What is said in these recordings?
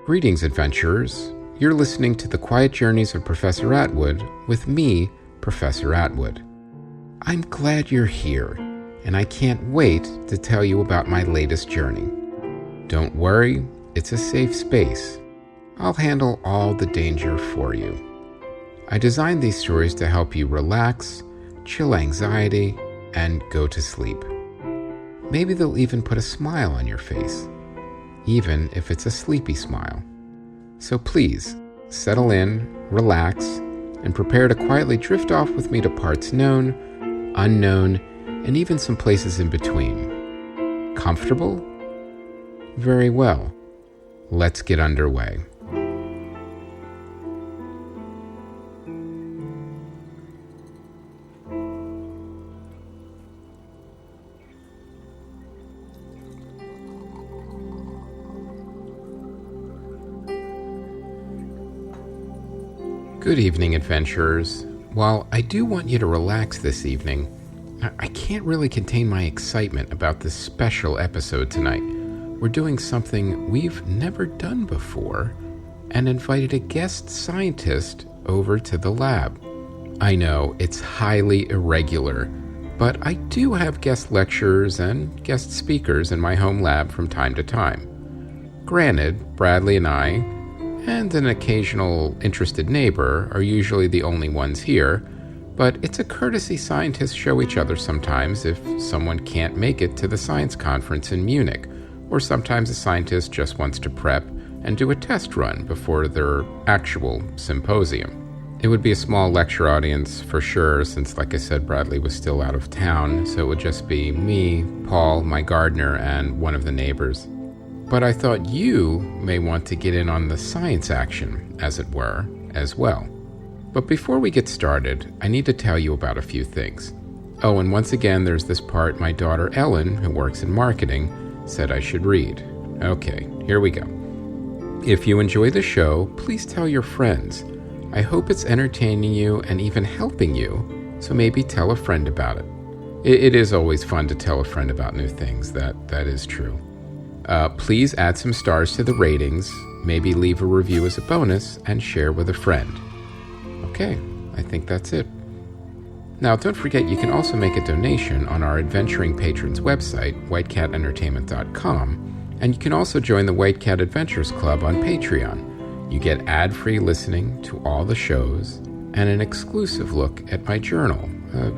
Greetings, adventurers. You're listening to The Quiet Journeys of Professor Atwood with me, Professor Atwood. I'm glad you're here, and I can't wait to tell you about my latest journey. Don't worry, it's a safe space. I'll handle all the danger for you. I designed these stories to help you relax, chill anxiety, and go to sleep. Maybe they'll even put a smile on your face, even if it's a sleepy smile. So please, settle in, relax, and prepare to quietly drift off with me to parts known, unknown, and even some places in between. Comfortable? Very well. Let's get underway. Good evening, adventurers. While I do want you to relax this evening, I can't really contain my excitement about this special episode tonight. We're doing something we've never done before and invited a guest scientist over to the lab. I know it's highly irregular, but I do have guest lecturers and guest speakers in my home lab from time to time. Granted, Bradley and I, and an occasional interested neighbor, are usually the only ones here, but it's a courtesy scientists show each other sometimes if someone can't make it to the science conference in Munich, or sometimes a scientist just wants to prep and do a test run before their actual symposium. It would be a small lecture audience for sure, since, like I said, Bradley was still out of town, so it would just be me, Paul, my gardener, and one of the neighbors. But I thought you may want to get in on the science action, as it were, as well. But before we get started, I need to tell you about a few things. Oh, and once again, there's this part my daughter Ellen, who works in marketing, said I should read. Okay, here we go. If you enjoy the show, please tell your friends. I hope it's entertaining you and even helping you, so maybe tell a friend about it. It is always fun to tell a friend about new things, that is true. Please add some stars to the ratings, maybe leave a review as a bonus, and share with a friend. Okay, I think that's it. Now, don't forget you can also make a donation on our adventuring patrons website, whitecatentertainment.com, and you can also join the White Cat Adventures Club on Patreon. You get ad-free listening to all the shows and an exclusive look at my journal.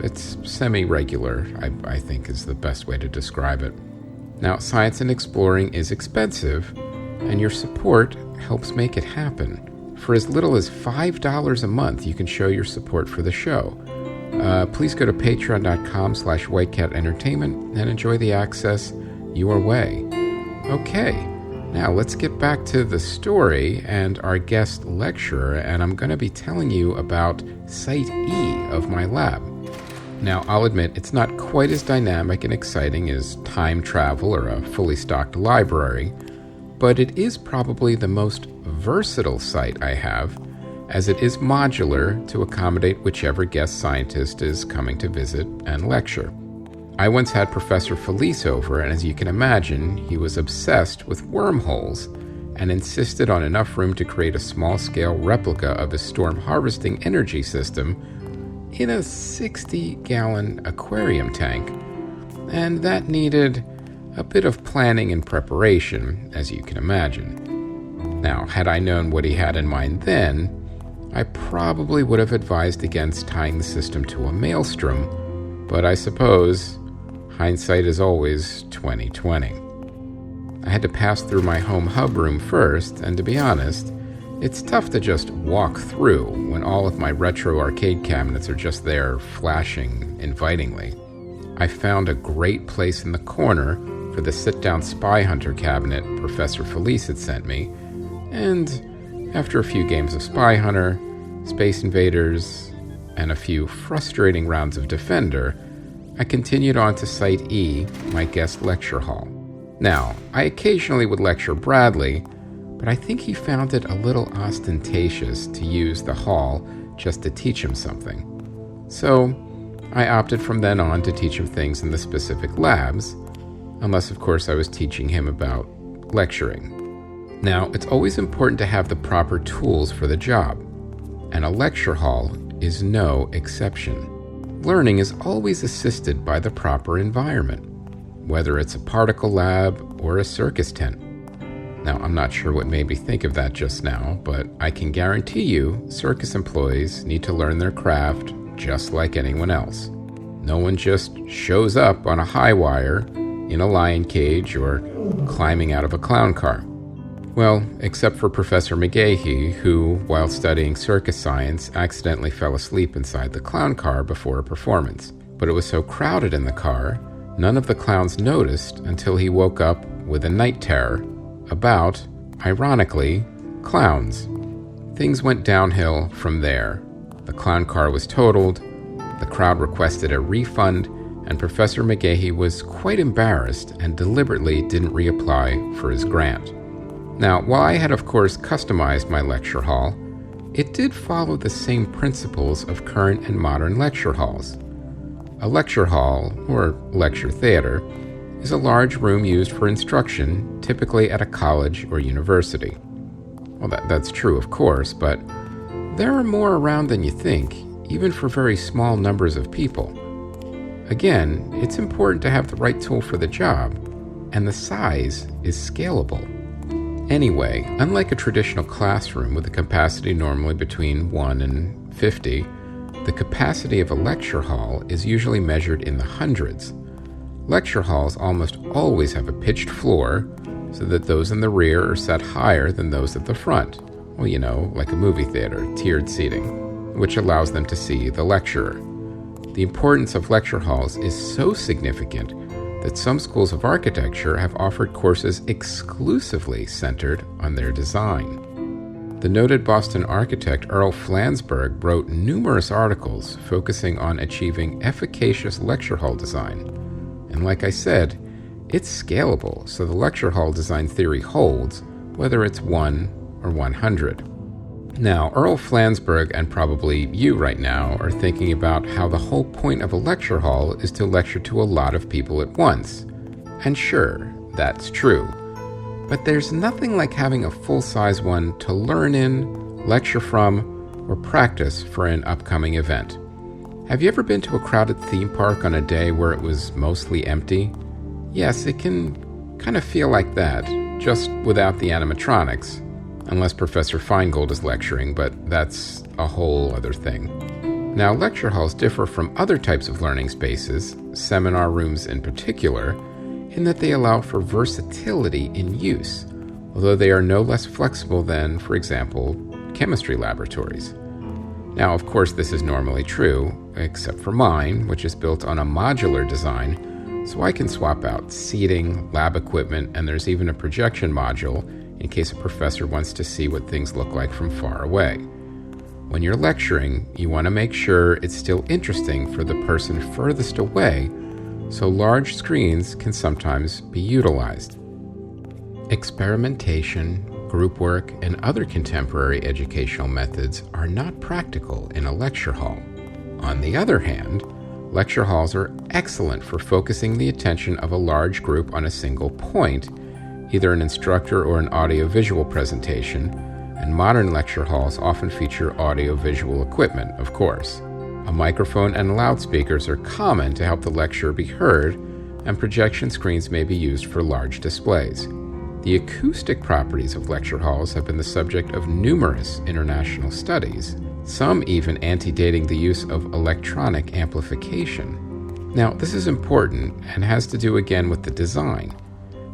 It's semi-regular, I think is the best way to describe it. Now, science and exploring is expensive, and your support helps make it happen. For as little as $5 a month, you can show your support for the show. Please go to patreon.com/whitecatentertainment and enjoy the access your way. Okay, now let's get back to the story and our guest lecturer, and I'm going to be telling you about Site E of my lab. Now, I'll admit it's not quite as dynamic and exciting as time travel or a fully stocked library, but it is probably the most versatile site I have, as it is modular to accommodate whichever guest scientist is coming to visit and lecture. I once had Professor Felice over, and as you can imagine, he was obsessed with wormholes and insisted on enough room to create a small-scale replica of his storm harvesting energy system in a 60-gallon aquarium tank, and that needed a bit of planning and preparation, as you can imagine. Now, had I known what he had in mind then, I probably would have advised against tying the system to a maelstrom, but I suppose hindsight is always 20/20. I had to pass through my home hub room first, and to be honest, it's tough to just walk through when all of my retro arcade cabinets are just there, flashing invitingly. I found a great place in the corner for the sit-down Spy Hunter cabinet Professor Felice had sent me, and after a few games of Spy Hunter, Space Invaders, and a few frustrating rounds of Defender, I continued on to Site E, my guest lecture hall. Now, I occasionally would lecture Bradley, but I think he found it a little ostentatious to use the hall just to teach him something. So I opted from then on to teach him things in the specific labs, unless of course I was teaching him about lecturing. Now, it's always important to have the proper tools for the job, and a lecture hall is no exception. Learning is always assisted by the proper environment, whether it's a particle lab or a circus tent. Now, I'm not sure what made me think of that just now, but I can guarantee you circus employees need to learn their craft just like anyone else. No one just shows up on a high wire, in a lion cage, or climbing out of a clown car. Well, except for Professor McGahee, who, while studying circus science, accidentally fell asleep inside the clown car before a performance. But it was so crowded in the car, none of the clowns noticed until he woke up with a night terror about, ironically, clowns. Things went downhill from there. The clown car was totaled, the crowd requested a refund, and Professor McGahee was quite embarrassed and deliberately didn't reapply for his grant. Now, while I had of course customized my lecture hall, it did follow the same principles of current and modern lecture halls. A lecture hall, or lecture theater, is a large room used for instruction, typically at a college or university. Well, that's true, of course, but there are more around than you think, even for very small numbers of people. Again, it's important to have the right tool for the job, and the size is scalable. Anyway, unlike a traditional classroom with a capacity normally between 1 and 50, the capacity of a lecture hall is usually measured in the hundreds. Lecture halls almost always have a pitched floor, so that those in the rear are set higher than those at the front. Well, you know, like a movie theater, tiered seating, which allows them to see the lecturer. The importance of lecture halls is so significant that some schools of architecture have offered courses exclusively centered on their design. The noted Boston architect Earl Flansburgh wrote numerous articles focusing on achieving efficacious lecture hall design. And like I said, it's scalable, so the lecture hall design theory holds, whether it's 1 or 100. Now, Earl Flansburgh, and probably you right now, are thinking about how the whole point of a lecture hall is to lecture to a lot of people at once. And sure, that's true. But there's nothing like having a full-size one to learn in, lecture from, or practice for an upcoming event. Have you ever been to a crowded theme park on a day where it was mostly empty? Yes, it can kind of feel like that, just without the animatronics. Unless Professor Feingold is lecturing, but that's a whole other thing. Now, lecture halls differ from other types of learning spaces, seminar rooms in particular, in that they allow for versatility in use, although they are no less flexible than, for example, chemistry laboratories. Now, of course, this is normally true, except for mine, which is built on a modular design, so I can swap out seating, lab equipment, and there's even a projection module in case a professor wants to see what things look like from far away. When you're lecturing, you want to make sure it's still interesting for the person furthest away, so large screens can sometimes be utilized. Experimentation, group work, and other contemporary educational methods are not practical in a lecture hall. On the other hand, lecture halls are excellent for focusing the attention of a large group on a single point, either an instructor or an audio-visual presentation, and modern lecture halls often feature audio-visual equipment, of course. A microphone and loudspeakers are common to help the lecturer be heard, and projection screens may be used for large displays. The acoustic properties of lecture halls have been the subject of numerous international studies, some even antedating the use of electronic amplification. Now, this is important and has to do again with the design.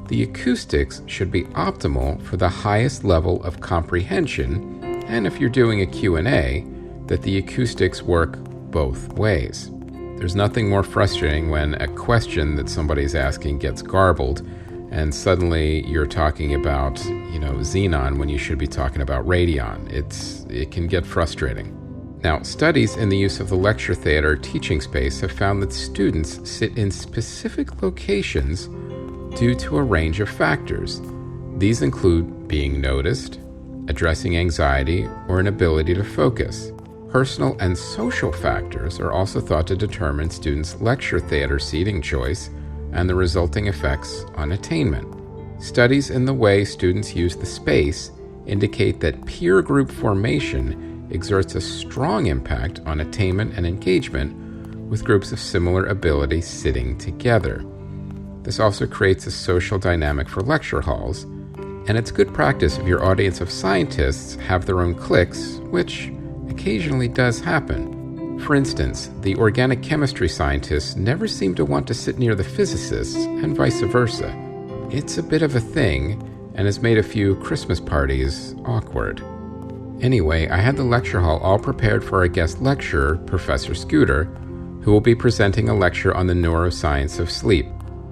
The acoustics should be optimal for the highest level of comprehension, and if you're doing a Q&A, that the acoustics work both ways. There's nothing more frustrating when a question that somebody's asking gets garbled, and suddenly you're talking about, xenon when you should be talking about radion. It can get frustrating. Now, studies in the use of the lecture theater teaching space have found that students sit in specific locations due to a range of factors. These include being noticed, addressing anxiety, or an ability to focus. Personal and social factors are also thought to determine students' lecture theater seating choice and the resulting effects on attainment. Studies in the way students use the space indicate that peer group formation exerts a strong impact on attainment and engagement with groups of similar ability sitting together. This also creates a social dynamic for lecture halls, and it's good practice if your audience of scientists have their own cliques, which occasionally does happen. For instance, the organic chemistry scientists never seem to want to sit near the physicists, and vice versa. It's a bit of a thing, and has made a few Christmas parties awkward. Anyway, I had the lecture hall all prepared for our guest lecturer, Professor Scooter, who will be presenting a lecture on the neuroscience of sleep.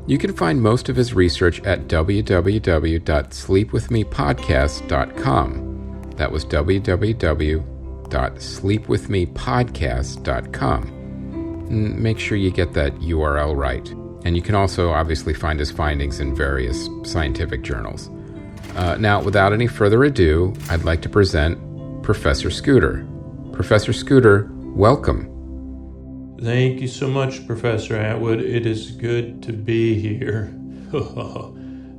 You can find most of his research at www.sleepwithmepodcast.com. That was www.sleepwithmepodcast.com. Make sure you get that URL right. And you can also obviously find his findings in various scientific journals. Now, without any further ado, I'd like to present Professor Scooter. Professor Scooter, welcome. Thank you so much, Professor Atwood. It is good to be here.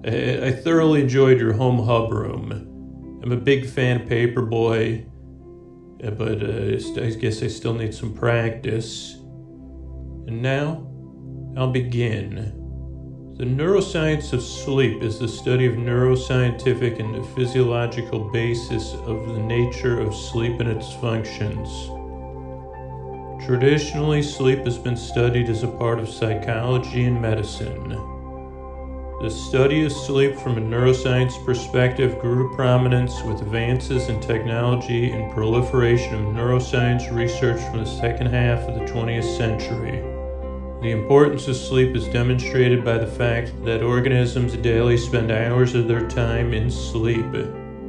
I thoroughly enjoyed your home hub room. I'm a big fan of Paperboy, but I guess I still need some practice. And now, I'll begin. The neuroscience of sleep is the study of neuroscientific and the physiological basis of the nature of sleep and its functions. Traditionally, sleep has been studied as a part of psychology and medicine. The study of sleep from a neuroscience perspective grew to prominence with advances in technology and proliferation of neuroscience research from the second half of the 20th century. The importance of sleep is demonstrated by the fact that organisms daily spend hours of their time in sleep.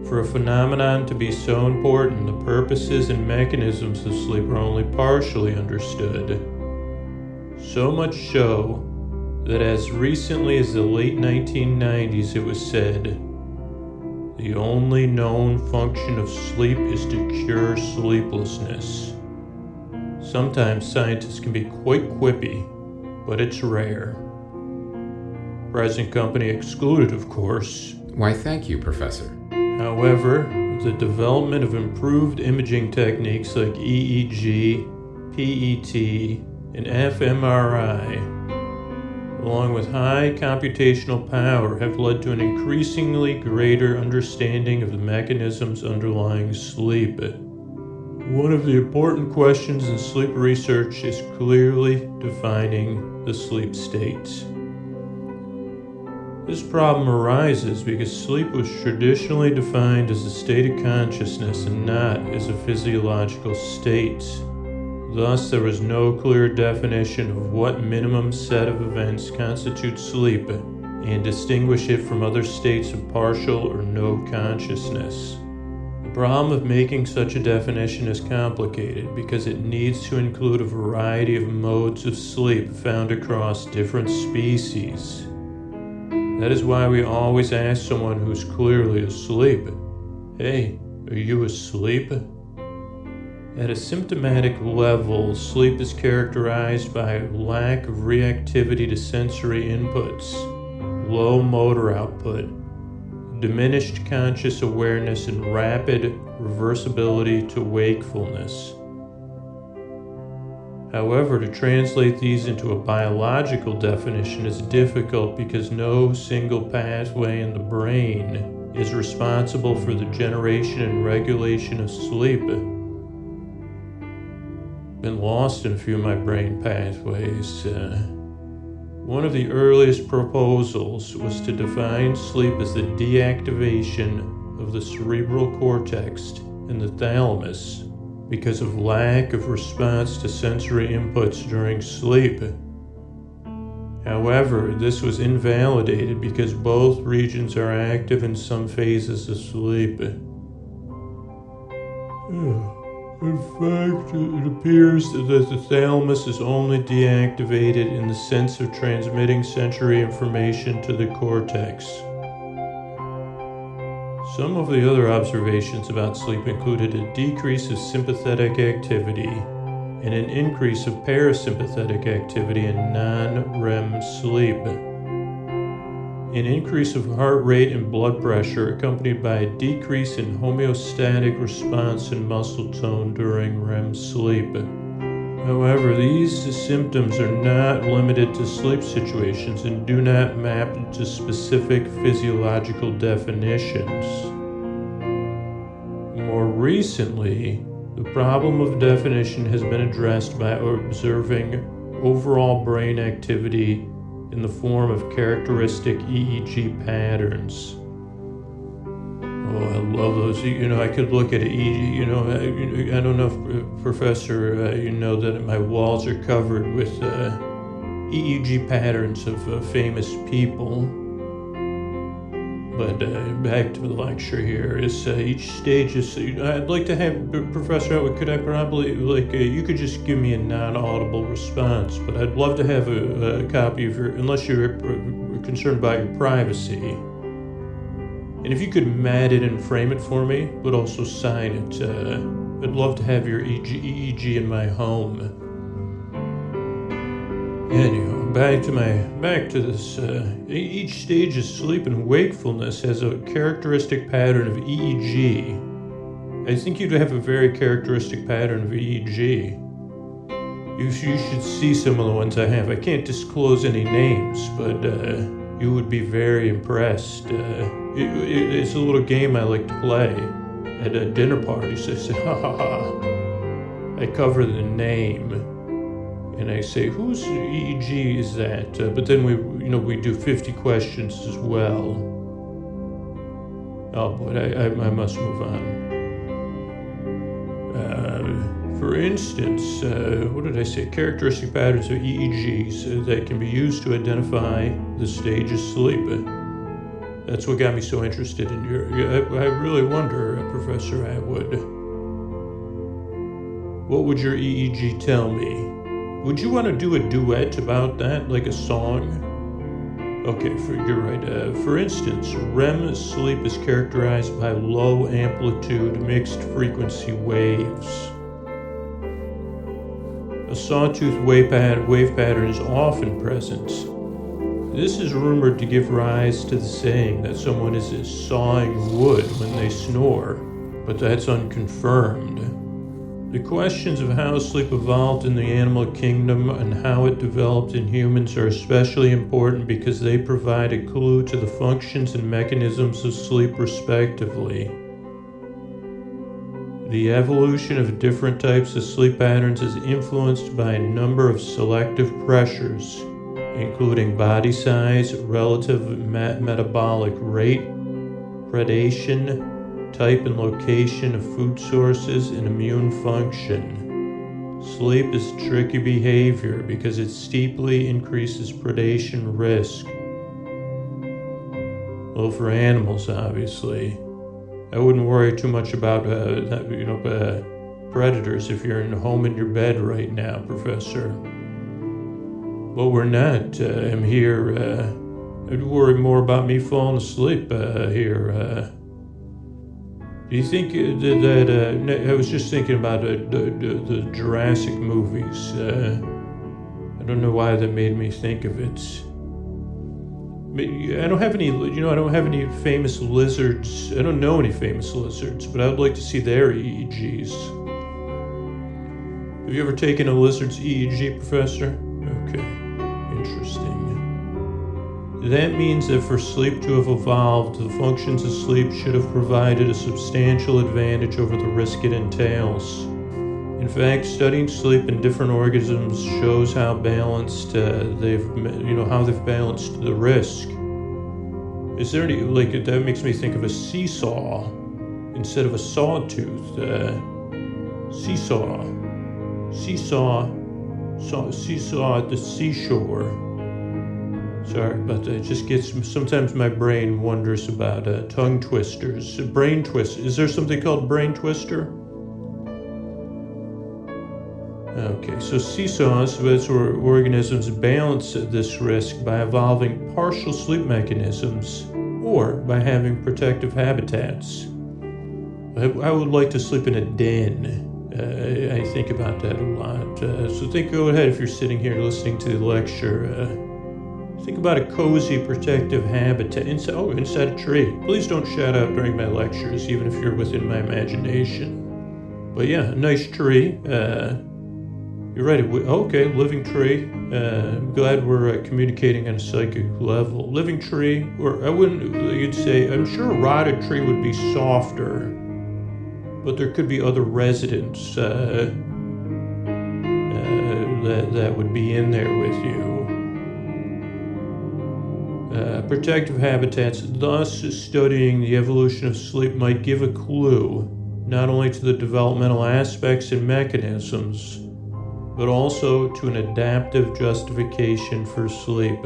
For a phenomenon to be so important, the purposes and mechanisms of sleep are only partially understood. So much so that as recently as the late 1990s it was said, the only known function of sleep is to cure sleeplessness. Sometimes scientists can be quite quippy, but it's rare. Present company excluded, of course. Why, thank you, Professor. However, the development of improved imaging techniques like EEG, PET, and fMRI, along with high computational power, have led to an increasingly greater understanding of the mechanisms underlying sleep. One of the important questions in sleep research is clearly defining the sleep states. This problem arises because sleep was traditionally defined as a state of consciousness and not as a physiological state. Thus, there was no clear definition of what minimum set of events constitute sleep and distinguish it from other states of partial or no consciousness. The problem of making such a definition is complicated because it needs to include a variety of modes of sleep found across different species. That is why we always ask someone who's clearly asleep, "Hey, are you asleep?" At a symptomatic level, sleep is characterized by a lack of reactivity to sensory inputs, low motor output, diminished conscious awareness, and rapid reversibility to wakefulness. However, to translate these into a biological definition is difficult because no single pathway in the brain is responsible for the generation and regulation of sleep. Been lost in a few of my brain pathways. One of the earliest proposals was to define sleep as the deactivation of the cerebral cortex and the thalamus because of lack of response to sensory inputs during sleep. However, this was invalidated because both regions are active in some phases of sleep. In fact, it appears that the thalamus is only deactivated in the sense of transmitting sensory information to the cortex. Some of the other observations about sleep included a decrease of sympathetic activity and an increase of parasympathetic activity in non-REM sleep. an increase of heart rate and blood pressure accompanied by a decrease in homeostatic response and muscle tone during REM sleep. However, these symptoms are not limited to sleep situations and do not map to specific physiological definitions. More recently, the problem of definition has been addressed by observing overall brain activity in the form of characteristic EEG patterns. Oh, I love those. I could look at EEG. I don't know if, Professor, you know that my walls are covered with EEG patterns of famous people. But back to the lecture here is each stage is. I'd like to have Professor Atwood. Could I probably you could just give me a non-audible response, but I'd love to have a copy of your, unless you're concerned about your privacy. And if you could mat it and frame it for me, but also sign it. I'd love to have your EEG in my home. Anyhow, back to this. Each stage of sleep and wakefulness has a characteristic pattern of EEG. I think you'd have a very characteristic pattern of EEG. You should see some of the ones I have. I can't disclose any names, but you would be very impressed. It's a little game I like to play at dinner parties. I say, ha ha ha. I cover the name. And I say, whose EEG is that? But then we do 50 questions as well. Oh boy, I must move on. For instance, what did I say? Characteristic patterns of EEGs that can be used to identify the stage of sleep. That's what got me so interested in I really wonder, Professor Atwood, what would your EEG tell me? Would you want to do a duet about that, like a song? Okay, you're right. For instance, REM sleep is characterized by low amplitude, mixed frequency waves. A sawtooth wave pattern is often present. This is rumored to give rise to the saying that someone is sawing wood when they snore, but that's unconfirmed. The questions of how sleep evolved in the animal kingdom and how it developed in humans are especially important because they provide a clue to the functions and mechanisms of sleep respectively. The evolution of different types of sleep patterns is influenced by a number of selective pressures, including body size, relative metabolic rate, predation, type and location of food sources, and immune function. Sleep is tricky behavior because it steeply increases predation risk. Well, for animals, obviously. I wouldn't worry too much about predators if you're home in your bed right now, Professor. Well, we're not. I'm here. I'd worry more about me falling asleep here. Do you think that I was just thinking about the Jurassic movies. I don't know why that made me think of it. I don't have any famous lizards. I don't know any famous lizards, but I would like to see their EEGs. Have you ever taken a lizard's EEG, Professor? Okay, interesting. That means that for sleep to have evolved, the functions of sleep should have provided a substantial advantage over the risk it entails. In fact, studying sleep in different organisms shows how balanced they've balanced the risk. Is there any, that makes me think of a seesaw instead of a sawtooth. Seesaw at the seashore. Sorry about that. It just sometimes my brain wonders about tongue twisters. Brain twist. Is there something called brain twister? Okay, so seesaws, that's where organisms balance this risk by evolving partial sleep mechanisms or by having protective habitats. I would like to sleep in a den. I think about that a lot. So go ahead if you're sitting here listening to the lecture. Think about a cozy, protective habitat inside a tree. Please don't shout out during my lectures, even if you're within my imagination. But yeah, a nice tree. You're right. Okay, living tree. I'm glad we're communicating on a psychic level. Living tree, or you'd say, I'm sure a rotted tree would be softer, but there could be other residents that would be in there with you. Protective habitats, thus studying the evolution of sleep might give a clue not only to the developmental aspects and mechanisms, but also to an adaptive justification for sleep.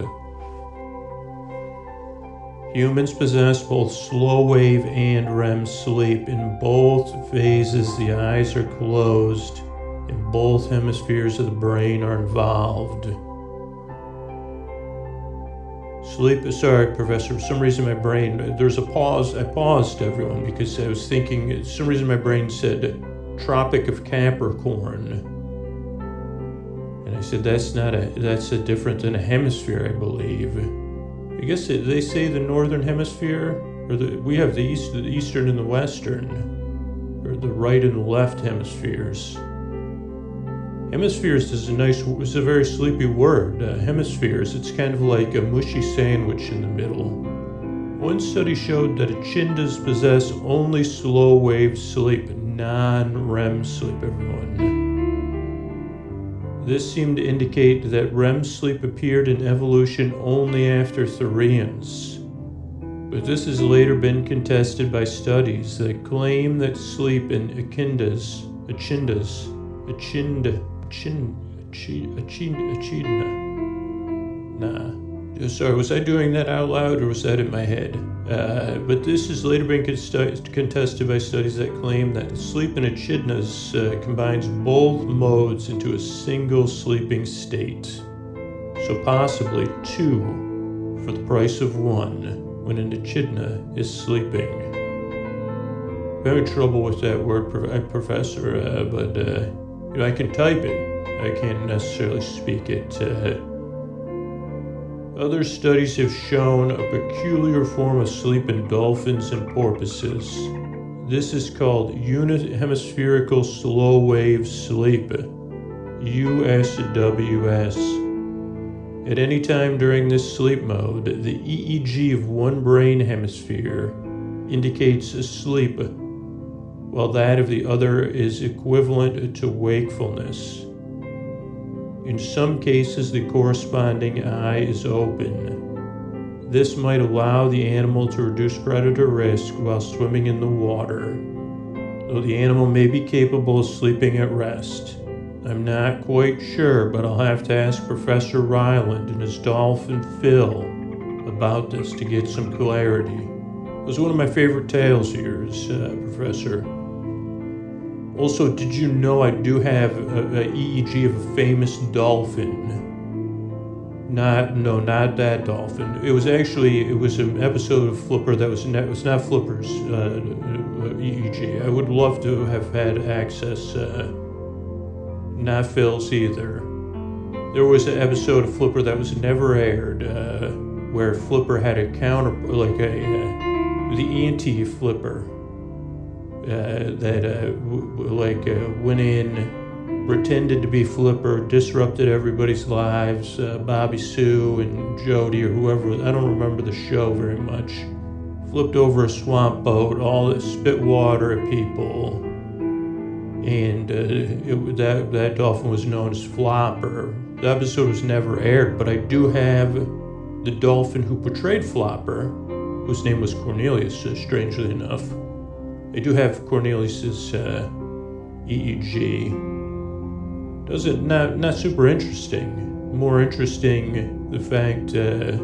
Humans possess both slow wave and REM sleep. In both phases, the eyes are closed and both hemispheres of the brain are involved. Sorry, Professor, for some reason my brain, there's a pause. I paused, everyone, because I was thinking, for some reason my brain said Tropic of Capricorn. And I said, that's different than a hemisphere, I believe. I guess they say the northern hemisphere, or we have the eastern and the western, or the right and the left hemispheres. Hemispheres is a very sleepy word. Hemispheres, it's kind of like a mushy sandwich in the middle. One study showed that echindas possess only slow wave sleep, non-REM sleep, everyone. This seemed to indicate that REM sleep appeared in evolution only after Therians. But this has later been contested by studies that claim that sleep in echidna. Sorry, was I doing that out loud or was that in my head? But this has later been contested by studies that claim that sleep in echidnas combines both modes into a single sleeping state. So possibly two for the price of one when an echidna is sleeping. I'm having trouble with that word, Professor, but I can type it. I can't necessarily speak it. Other studies have shown a peculiar form of sleep in dolphins and porpoises. This is called unihemispherical slow wave sleep, USWS. At any time during this sleep mode, the EEG of one brain hemisphere indicates asleep, while that of the other is equivalent to wakefulness. In some cases, the corresponding eye is open. This might allow the animal to reduce predator risk while swimming in the water, though the animal may be capable of sleeping at rest. I'm not quite sure, but I'll have to ask Professor Ryland and his dolphin Phil about this to get some clarity. It was one of my favorite tales of yours, Professor. Also, did you know I do have a EEG of a famous dolphin? Not that dolphin. It was an episode of Flipper that was not Flipper's EEG. I would love to have had access, not Phil's either. There was an episode of Flipper that was never aired, where Flipper had a counter, the anti-Flipper. That went in, pretended to be Flipper, disrupted everybody's lives, Bobby Sue and Jody or whoever, I don't remember the show very much, flipped over a swamp boat, all that spit water at people, and that dolphin was known as Flopper. The episode was never aired, but I do have the dolphin who portrayed Flopper, whose name was Cornelius, strangely enough. I do have Cornelius's EEG. Not super interesting. More interesting the fact that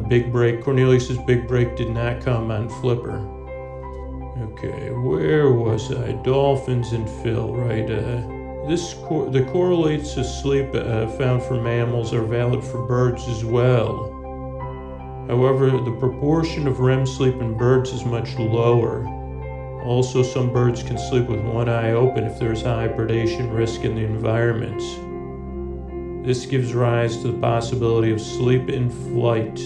big break, Cornelius's big break, did not come on Flipper. Okay, where was I? Dolphins and Phil, right? The correlates to sleep found for mammals are valid for birds as well. However, the proportion of REM sleep in birds is much lower. Also, some birds can sleep with one eye open if there is high predation risk in the environment. This gives rise to the possibility of sleep in flight.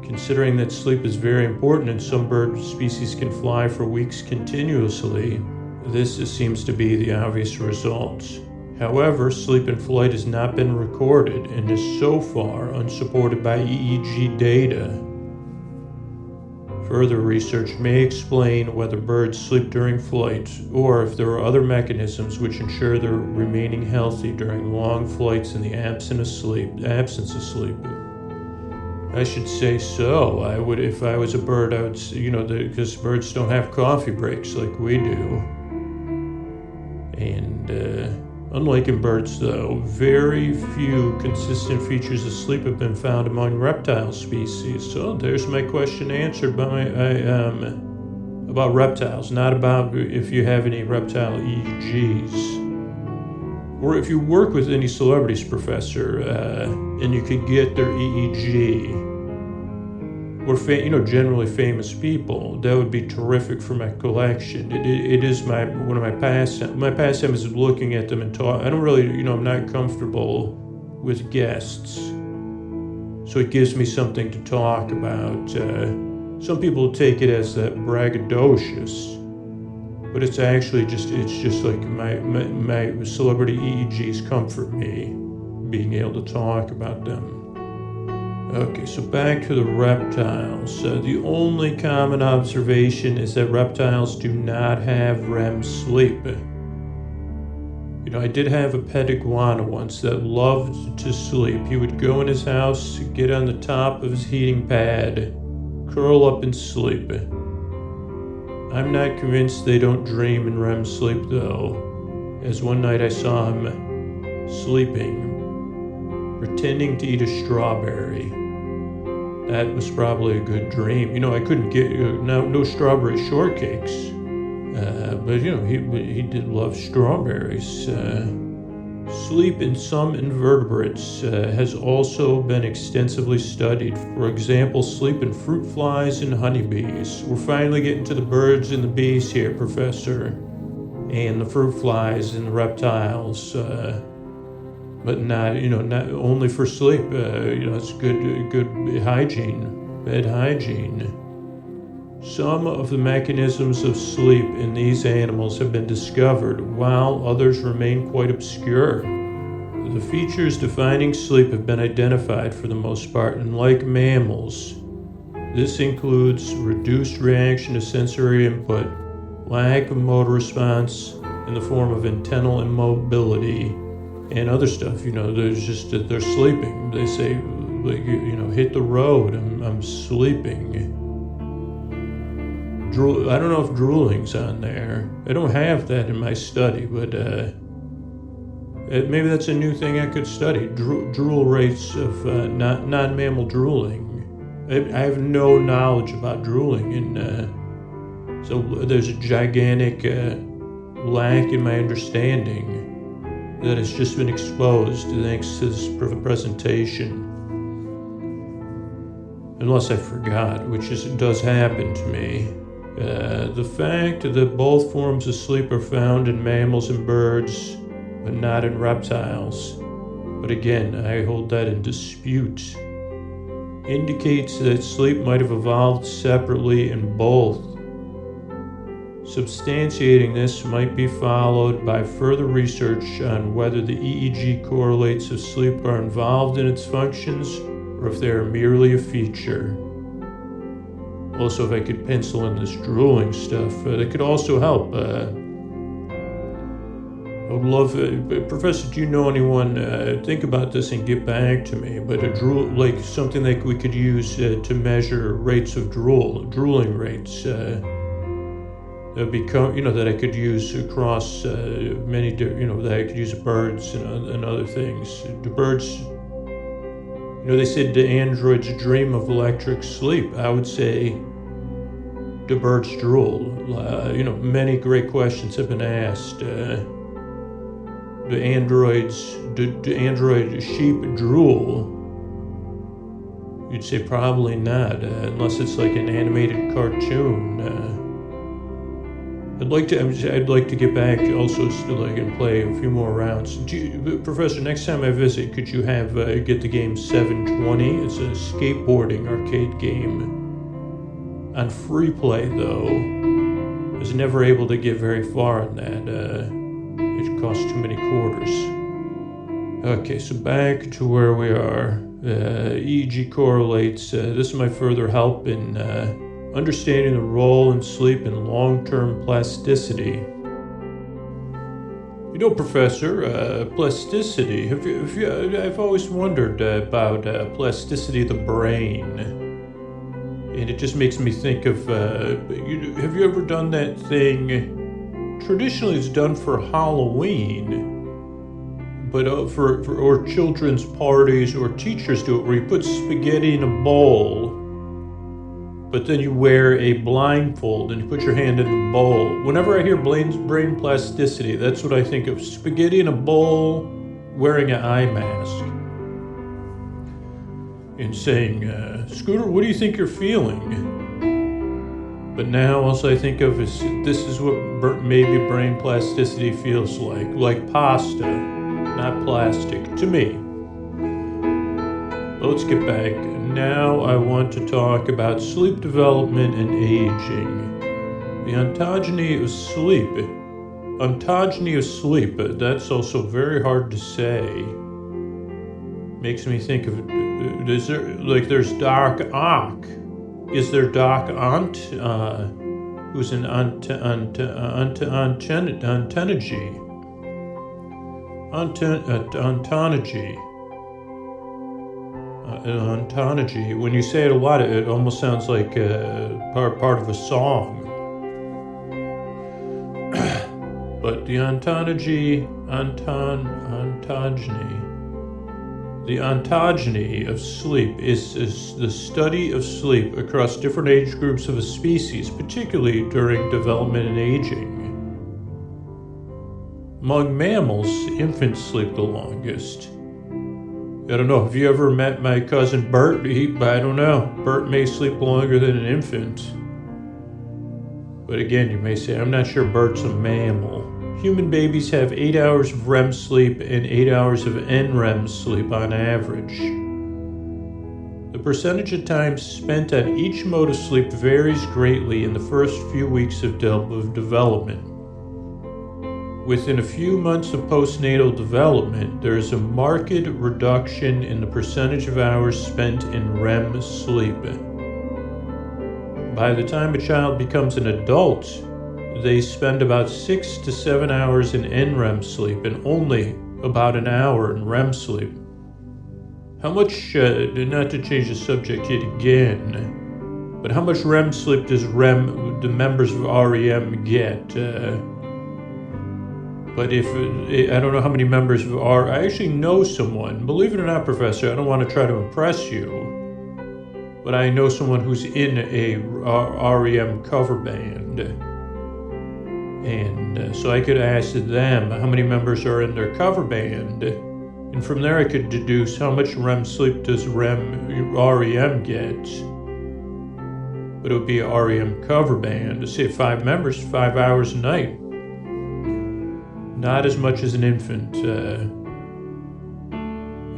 Considering that sleep is very important and some bird species can fly for weeks continuously, this seems to be the obvious result. However, sleep in flight has not been recorded and is so far unsupported by EEG data. Further research may explain whether birds sleep during flight or if there are other mechanisms which ensure their remaining healthy during long flights in the absence of sleep. I should say so. I would, if I was a bird, I would, because birds don't have coffee breaks like we do. And unlike in birds, though, very few consistent features of sleep have been found among reptile species. So there's my question answered about reptiles, not about if you have any reptile EEGs. Or if you work with any celebrities, Professor, and you could get their EEG, or generally famous people, that would be terrific for my collection. It is one of my pastimes. My pastime is looking at them and talk. I don't really, I'm not comfortable with guests, so it gives me something to talk about. Some people take it as that braggadocious, but it's actually just like my celebrity EEGs comfort me, being able to talk about them. Okay, so back to the reptiles. The only common observation is that reptiles do not have REM sleep. I did have a pet iguana once that loved to sleep. He would go in his house, get on the top of his heating pad, curl up and sleep. I'm not convinced they don't dream in REM sleep, though, as one night I saw him sleeping, pretending to eat a strawberry. That was probably a good dream. I couldn't get no strawberry shortcakes, but he did love strawberries. Sleep in some invertebrates has also been extensively studied. For example, sleep in fruit flies and honeybees. We're finally getting to the birds and the bees here, Professor, and the fruit flies and the reptiles. But not only for sleep. It's good hygiene, bed hygiene. Some of the mechanisms of sleep in these animals have been discovered, while others remain quite obscure. The features defining sleep have been identified for the most part, and like mammals, this includes reduced reaction to sensory input, lack of motor response in the form of antennal immobility, and other stuff. There's just that they're sleeping. They say, hit the road. I'm sleeping. I don't know if drooling's on there. I don't have that in my study, but maybe that's a new thing I could study. Drool rates of non-mammal drooling. I have no knowledge about drooling, and so there's a gigantic lack in my understanding that has just been exposed thanks to this presentation. Unless I forgot, which does happen to me. The fact that both forms of sleep are found in mammals and birds, but not in reptiles, but again, I hold that in dispute, indicates that sleep might have evolved separately in both. Substantiating this might be followed by further research on whether the EEG correlates if sleep are involved in its functions or if they are merely a feature. Also, if I could pencil in this drooling stuff, that could also help. I would love, Professor, do you know anyone, think about this and get back to me, but a drool, like something that we could use to measure rates of drooling rates, that I could use across many, that I could use birds and other things. The birds, they said the androids dream of electric sleep. I would say the birds drool. Many great questions have been asked. Do android sheep drool? You'd say probably not, unless it's like an animated cartoon. I'd like to get back also so I can play a few more rounds. Professor, next time I visit, could you have get the game 720? It's a skateboarding arcade game. On free play, though, I was never able to get very far in that. It cost too many quarters. Okay, so back to where we are. EEG correlates. This is my further help in understanding the role in sleep and long-term plasticity. You know, Professor, plasticity. I've always wondered about plasticity of the brain, and it just makes me think of. Have you ever done that thing? Traditionally, it's done for Halloween, but or children's parties, or teachers do it, where you put spaghetti in a bowl. But then you wear a blindfold and you put your hand in the bowl. Whenever I hear brain plasticity, that's what I think of. Spaghetti in a bowl, wearing an eye mask. And saying, Scooter, what do you think you're feeling? But now all I think of is, this is what maybe brain plasticity feels like pasta, not plastic, to me. But let's get back. Now I want to talk about sleep development and aging. The ontogeny of sleep. Ontogeny of sleep, that's also very hard to say. Makes me think of, there's Doc Ock. Is there Doc Ont? Who's an ontology. Ontology. When you say it a lot, it almost sounds like part of a song. But the ontogeny, the ontogeny of sleep is the study of sleep across different age groups of a species, particularly during development and aging. Among mammals, infants sleep the longest. I don't know, have you ever met my cousin Bert? I don't know. Bert may sleep longer than an infant. But again, you may say, I'm not sure Bert's a mammal. Human babies have 8 hours of REM sleep and 8 hours of NREM sleep on average. The percentage of time spent on each mode of sleep varies greatly in the first few weeks of development. Within a few months of postnatal development, there is a marked reduction in the percentage of hours spent in REM sleep. By the time a child becomes an adult, they spend about 6 to 7 hours in NREM sleep and only about an hour in REM sleep. How much, not to change the subject yet again, but how much REM sleep does the members of REM get? But I don't know how many members of I actually know someone, believe it or not, Professor, I don't want to try to impress you, but I know someone who's in a REM cover band. And so I could ask them how many members are in their cover band, and from there I could deduce how much REM sleep does REM get. But it would be a REM cover band, say 5 members, 5 hours a night. Not as much as an infant.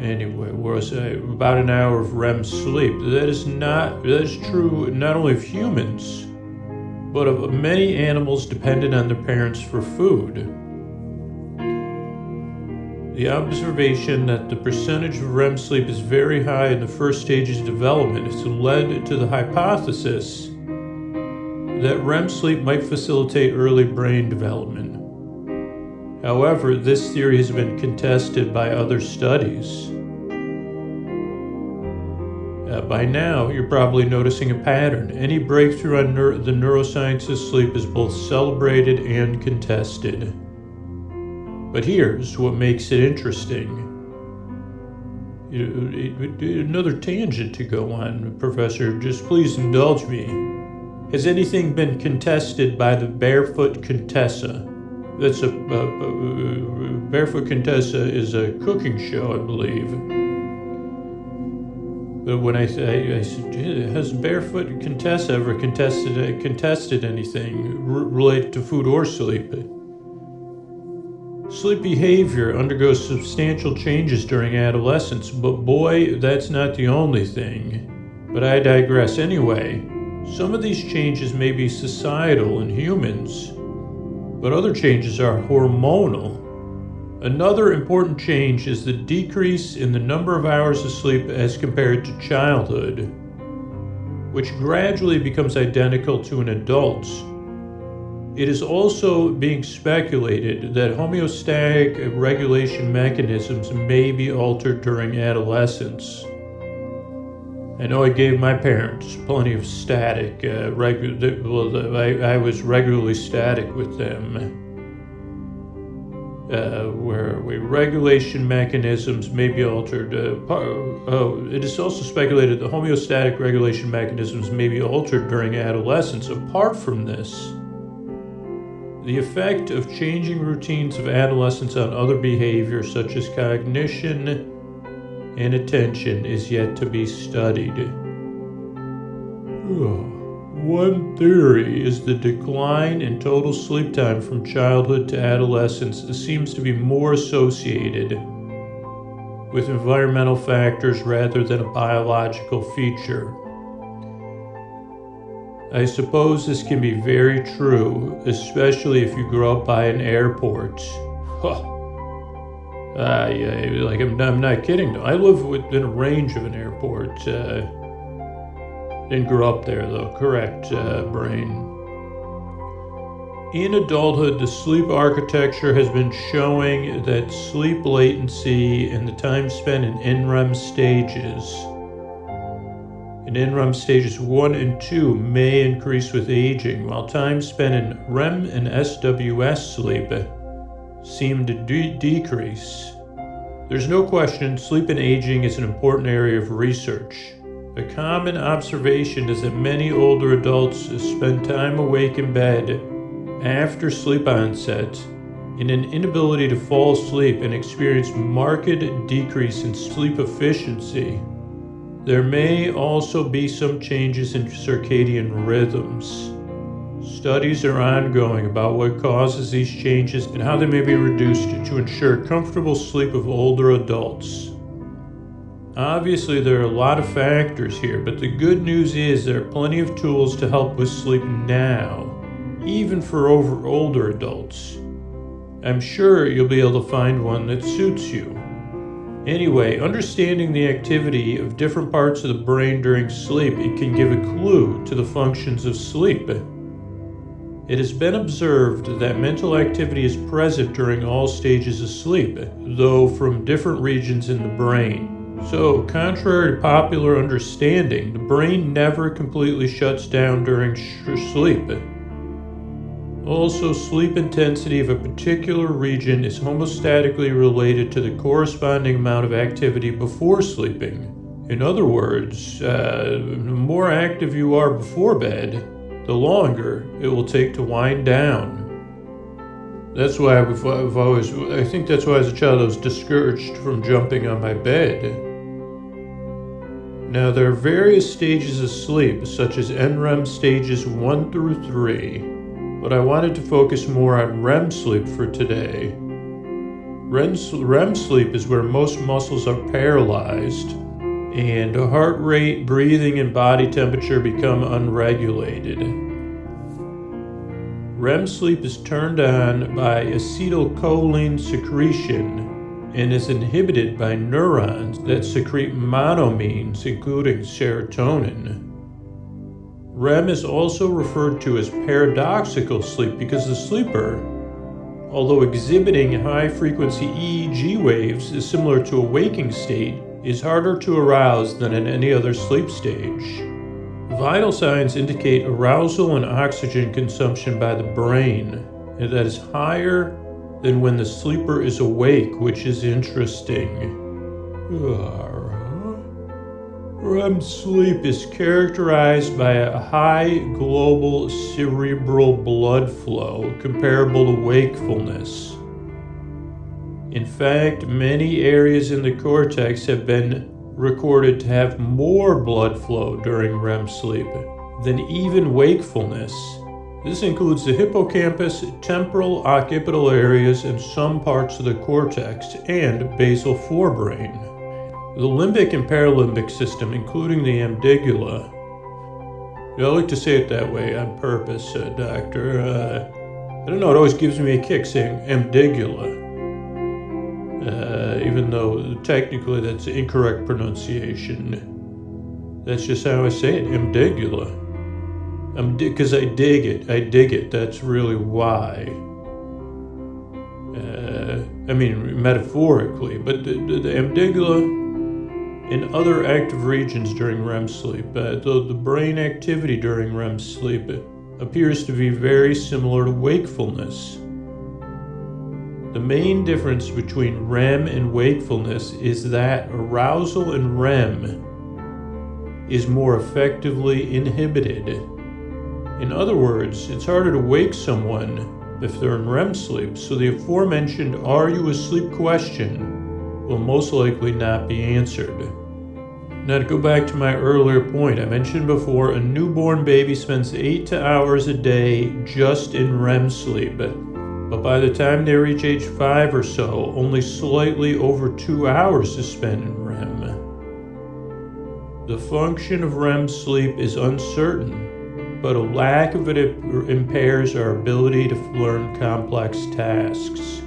Anyway, whereas about an hour of REM sleep. That is true not only of humans, but of many animals dependent on their parents for food. The observation that the percentage of REM sleep is very high in the first stages of development has led to the hypothesis that REM sleep might facilitate early brain development. However, this theory has been contested by other studies. By now, you're probably noticing a pattern. Any breakthrough on the neuroscience of sleep is both celebrated and contested. But here's what makes it interesting. Another tangent to go on, Professor. Just please indulge me. Has anything been contested by the Barefoot Contessa? That's Barefoot Contessa is a cooking show, I believe. But when I said, has Barefoot Contessa ever contested anything related to food or sleep? Sleep behavior undergoes substantial changes during adolescence, but boy, that's not the only thing. But I digress anyway. Some of these changes may be societal in humans, but other changes are hormonal. Another important change is the decrease in the number of hours of sleep as compared to childhood, which gradually becomes identical to an adult. It is also being speculated that homeostatic regulation mechanisms may be altered during adolescence. I know I gave my parents plenty of static. I was regularly static with them. Where regulation mechanisms may be altered. It is also speculated that homeostatic regulation mechanisms may be altered during adolescence. Apart from this, the effect of changing routines of adolescence on other behaviors such as cognition and attention is yet to be studied. One theory is the decline in total sleep time from childhood to adolescence seems to be more associated with environmental factors rather than a biological feature. I suppose this can be very true, especially if you grow up by an airport. I'm not kidding. I live within a range of an airport. Didn't grow up there, though. Correct, brain. In adulthood, the sleep architecture has been showing that sleep latency and the time spent in NREM stages, NREM stages 1 and 2 may increase with aging, while time spent in REM and SWS sleep seem to decrease. There's no question sleep and aging is an important area of research. A common observation is that many older adults spend time awake in bed after sleep onset in an inability to fall asleep and experience marked decrease in sleep efficiency. There may also be some changes in circadian rhythms. Studies are ongoing about what causes these changes and how they may be reduced to ensure comfortable sleep of older adults. Obviously, there are a lot of factors here, but the good news is there are plenty of tools to help with sleep now, even for older adults. I'm sure you'll be able to find one that suits you. Anyway, understanding the activity of different parts of the brain during sleep, it can give a clue to the functions of sleep. It has been observed that mental activity is present during all stages of sleep, though from different regions in the brain. So, contrary to popular understanding, the brain never completely shuts down during sleep. Also, sleep intensity of a particular region is homeostatically related to the corresponding amount of activity before sleeping. In other words, the more active you are before bed, the longer it will take to wind down. That's why I think that's why as a child I was discouraged from jumping on my bed. Now, there are various stages of sleep, such as NREM stages 1 through 3, but I wanted to focus more on REM sleep for today. REM sleep is where most muscles are paralyzed, and heart rate, breathing, and body temperature become unregulated. REM sleep is turned on by acetylcholine secretion and is inhibited by neurons that secrete monoamines, including serotonin. REM is also referred to as paradoxical sleep because the sleeper, although exhibiting high-frequency EEG waves is similar to a waking state, is harder to arouse than in any other sleep stage. Vital signs indicate arousal and oxygen consumption by the brain, and that is higher than when the sleeper is awake, which is interesting. REM sleep is characterized by a high global cerebral blood flow comparable to wakefulness. In fact, many areas in the cortex have been recorded to have more blood flow during REM sleep than even wakefulness. This includes the hippocampus, temporal occipital areas, and some parts of the cortex, and basal forebrain. The limbic and paralimbic system, including the amygdala. I like to say it that way on purpose, Doctor. I don't know, it always gives me a kick saying amygdala. Even though technically that's incorrect pronunciation. That's just how I say it, amygdala. Because I dig it, that's really why. Metaphorically, but the amygdala and other active regions during REM sleep, the brain activity during REM sleep appears to be very similar to wakefulness. The main difference between REM and wakefulness is that arousal in REM is more effectively inhibited. In other words, it's harder to wake someone if they're in REM sleep, so the aforementioned "are you asleep" question will most likely not be answered. Now, to go back to my earlier point, I mentioned before a newborn baby spends 8 hours a day just in REM sleep. But by the time they reach age 5 or so, only slightly over 2 hours is spent in REM. The function of REM sleep is uncertain, but a lack of it impairs our ability to learn complex tasks.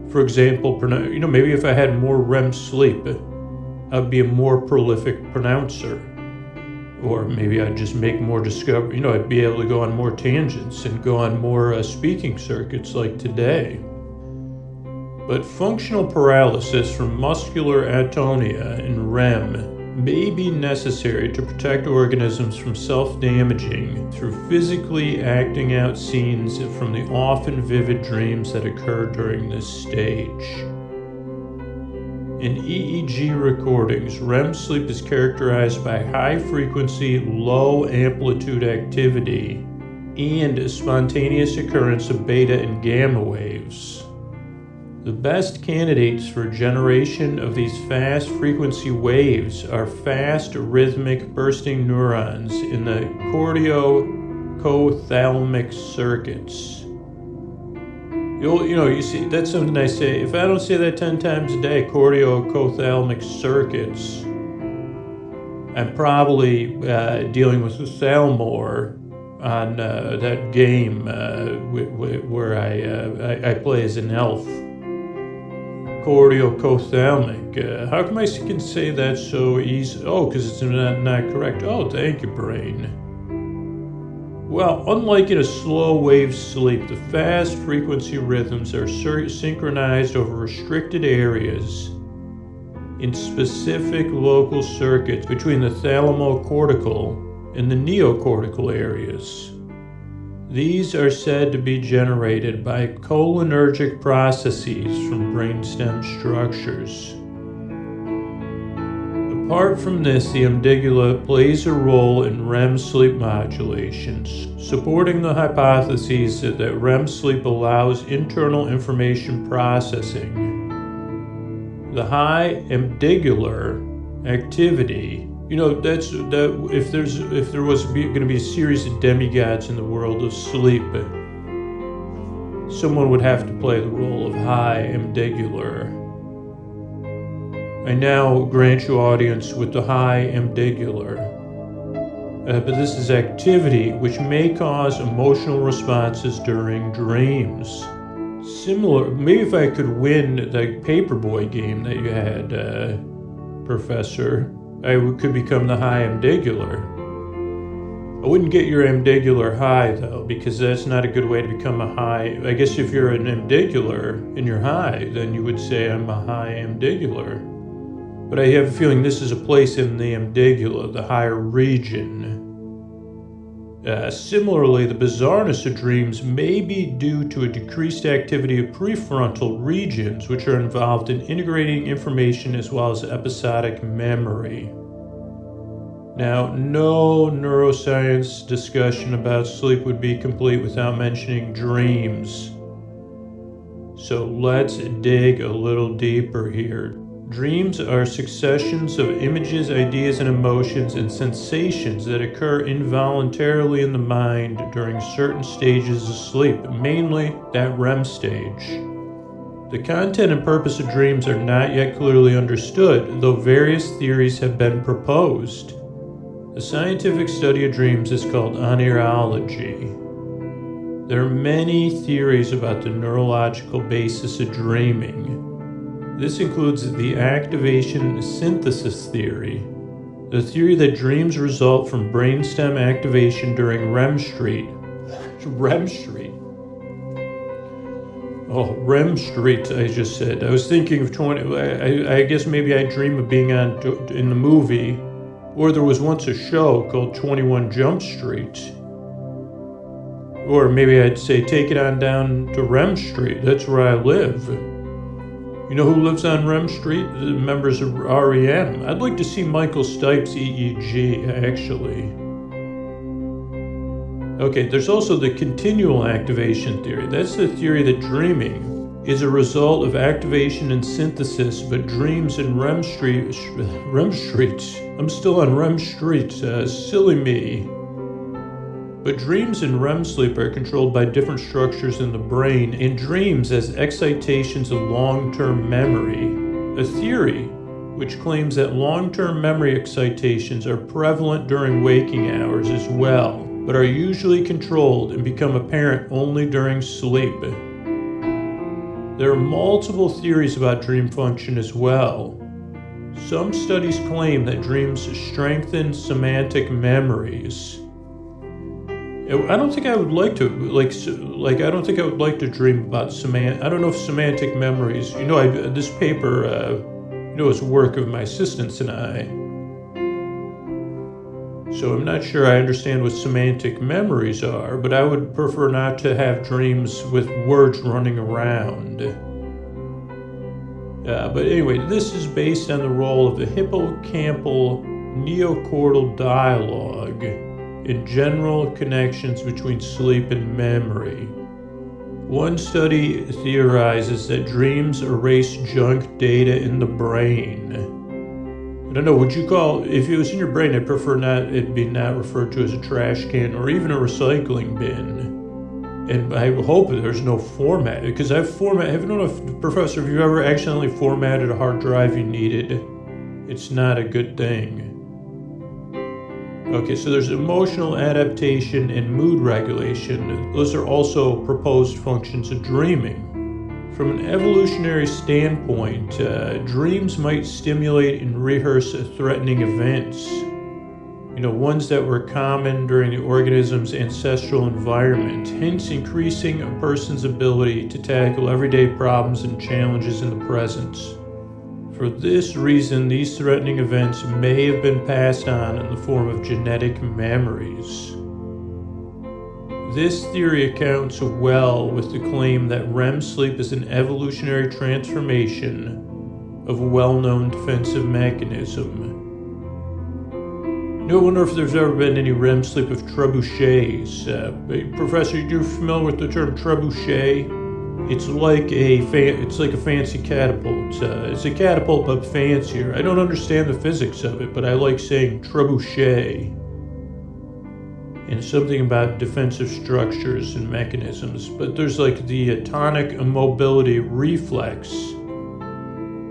For example, maybe if I had more REM sleep, I'd be a more prolific pronouncer. Or maybe I'd just make more discovery. I'd be able to go on more tangents and go on more speaking circuits like today. But functional paralysis from muscular atonia in REM may be necessary to protect organisms from self-damaging through physically acting out scenes from the often vivid dreams that occur during this stage. In EEG recordings, REM sleep is characterized by high-frequency, low-amplitude activity and a spontaneous occurrence of beta and gamma waves. The best candidates for generation of these fast-frequency waves are fast, rhythmic bursting neurons in the corticothalamic circuits. You see, that's something I say. If I don't say that 10 times a day, corticothalamic circuits, I'm probably dealing with the Thalmor on that game where I play as an elf. Corticothalamic. How come I can say that so easy? Oh, because it's not correct. Oh, thank you, brain. Well, unlike in a slow wave sleep, the fast frequency rhythms are synchronized over restricted areas in specific local circuits between the thalamocortical and the neocortical areas. These are said to be generated by cholinergic processes from brainstem structures. Apart from this, the amygdala plays a role in REM sleep modulations, supporting the hypothesis that REM sleep allows internal information processing. The high amygdala activity, if there was going to be a series of demigods in the world of sleep, someone would have to play the role of high amygdala. I now grant you audience with the high amygdala. But this is activity which may cause emotional responses during dreams. Similar, maybe if I could win the Paperboy game that you had, Professor, I could become the high amygdala. I wouldn't get your amygdala high, though, because that's not a good way to become a high. I guess if you're an amygdala and you're high, then you would say I'm a high amygdala. But I have a feeling this is a place in the amygdala, the higher region. Similarly, the bizarreness of dreams may be due to a decreased activity of prefrontal regions, which are involved in integrating information as well as episodic memory. Now, no neuroscience discussion about sleep would be complete without mentioning dreams. So let's dig a little deeper here. Dreams are successions of images, ideas, and emotions and sensations that occur involuntarily in the mind during certain stages of sleep, mainly that REM stage. The content and purpose of dreams are not yet clearly understood, though various theories have been proposed. The scientific study of dreams is called oneirology. There are many theories about the neurological basis of dreaming. This includes the activation synthesis theory, the theory that dreams result from brainstem activation during REM street. Oh, REM street, I just said. I was thinking of 20, I guess maybe I dream of being in the movie, or there was once a show called 21 Jump Street. Or maybe I'd say take it on down to REM Street, that's where I live. You know who lives on REM Street? The members of REM. I'd like to see Michael Stipe's EEG, actually. Okay, there's also the continual activation theory. That's the theory that dreaming is a result of activation and synthesis, but dreams in REM Street. I'm still on REM Street, silly me. But dreams in REM sleep are controlled by different structures in the brain, and dreams as excitations of long-term memory. A theory which claims that long-term memory excitations are prevalent during waking hours as well, but are usually controlled and become apparent only during sleep. There are multiple theories about dream function as well. Some studies claim that dreams strengthen semantic memories. I don't think I would like to, I don't think I would like to dream about I don't know if semantic memories, this paper, is a work of my assistants and I. So I'm not sure I understand what semantic memories are, but I would prefer not to have dreams with words running around. But anyway, this is based on the role of the hippocampal neocortical dialogue in general connections between sleep and memory. One study theorizes that dreams erase junk data in the brain. I don't know, would you call, if it was in your brain, I'd prefer it be not referred to as a trash can or even a recycling bin. And I hope there's no format, because I don't know if, Professor, if you've ever accidentally formatted a hard drive you needed, it's not a good thing. Okay, so there's emotional adaptation and mood regulation. Those are also proposed functions of dreaming. From an evolutionary standpoint, dreams might stimulate and rehearse threatening events. Ones that were common during the organism's ancestral environment, hence increasing a person's ability to tackle everyday problems and challenges in the present. For this reason, these threatening events may have been passed on in the form of genetic memories. This theory accounts well with the claim that REM sleep is an evolutionary transformation of a well-known defensive mechanism. I wonder if there's ever been any REM sleep of trebuchets. Professor, you familiar with the term trebuchet? It's like a fancy catapult. It's a catapult but fancier. I don't understand the physics of it, but I like saying trebuchet. And something about defensive structures and mechanisms. But there's the tonic immobility reflex.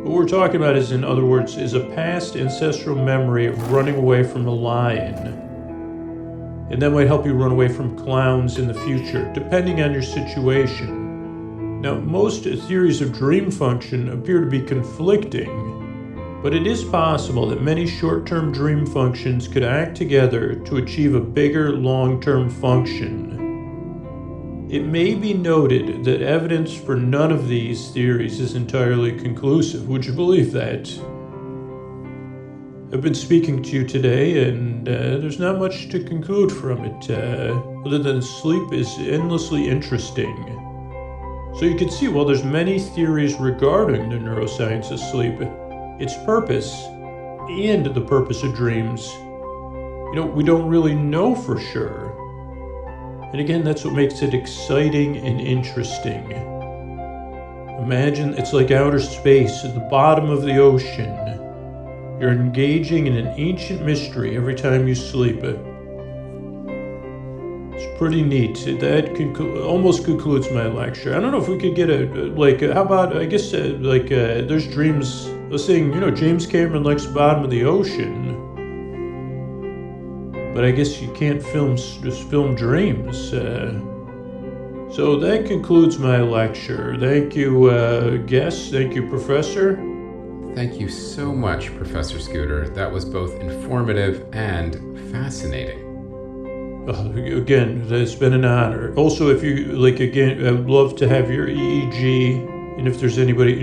What we're talking about is, in other words, is a past ancestral memory of running away from a lion. And that might help you run away from clowns in the future, depending on your situation. Now, most theories of dream function appear to be conflicting, but it is possible that many short-term dream functions could act together to achieve a bigger long-term function. It may be noted that evidence for none of these theories is entirely conclusive. Would you believe that? I've been speaking to you today, and there's not much to conclude from it, other than sleep is endlessly interesting. So you can see, while there's many theories regarding the neuroscience of sleep, its purpose, and the purpose of dreams, we don't really know for sure. And again, that's what makes it exciting and interesting. Imagine it's like outer space at the bottom of the ocean. You're engaging in an ancient mystery every time you sleep. It's pretty neat. That almost concludes my lecture. I don't know if we could get how about, there's dreams. I was saying, James Cameron likes the bottom of the ocean. But I guess you can't just film dreams. So that concludes my lecture. Thank you, guests. Thank you, Professor. Thank you so much, Professor Scooter. That was both informative and fascinating. Again, it's been an honor. Also, if you, I would love to have your EEG, and if there's anybody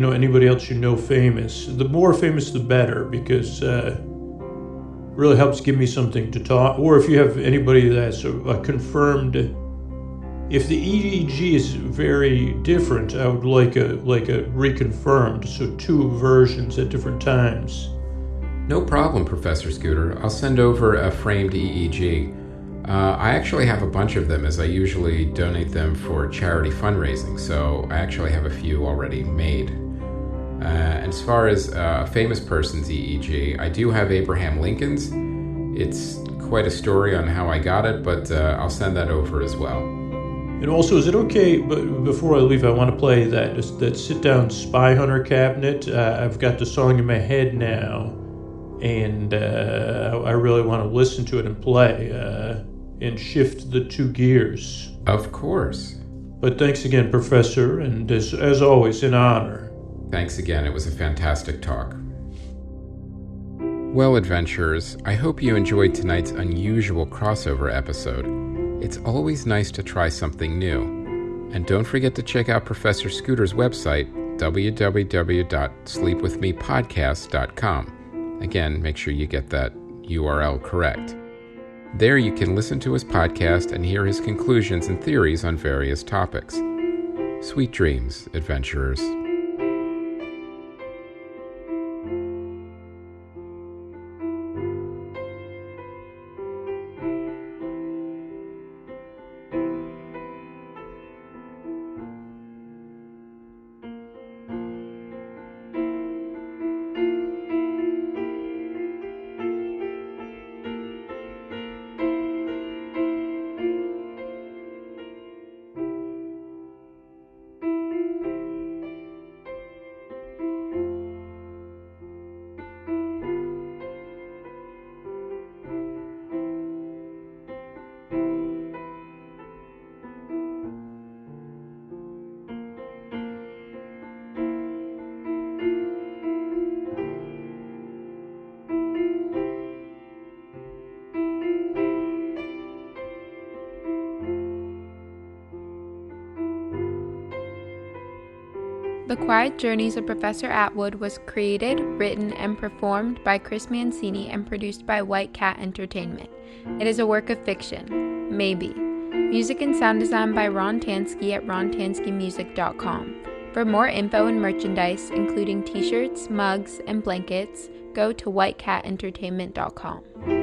else famous. The more famous, the better, because really helps give me something to talk. Or if you have anybody that's a confirmed, if the EEG is very different, I would like a reconfirmed, so 2 versions at different times. No problem, Professor Scooter. I'll send over a framed EEG. I actually have a bunch of them, as I usually donate them for charity fundraising, so I actually have a few already made. And as far as a famous person's EEG, I do have Abraham Lincoln's. It's quite a story on how I got it, but I'll send that over as well. And also, is it okay, but before I leave, I want to play that sit-down Spy Hunter cabinet. I've got the song in my head now, and I really want to listen to it and play and shift the 2 gears. Of course. But thanks again, Professor, and as always, an honor. Thanks again. It was a fantastic talk. Well, adventurers, I hope you enjoyed tonight's unusual crossover episode. It's always nice to try something new. And don't forget to check out Professor Scooter's website, www.sleepwithmepodcast.com. Again, make sure you get that URL correct. There you can listen to his podcast and hear his conclusions and theories on various topics. Sweet dreams, adventurers. The Quiet Journeys of Professor Atwood was created, written, and performed by Chris Mancini and produced by White Cat Entertainment. It is a work of fiction. Maybe. Music and sound design by Ron Tansky at rontanskymusic.com. For more info and merchandise, including t-shirts, mugs, and blankets, go to whitecatentertainment.com.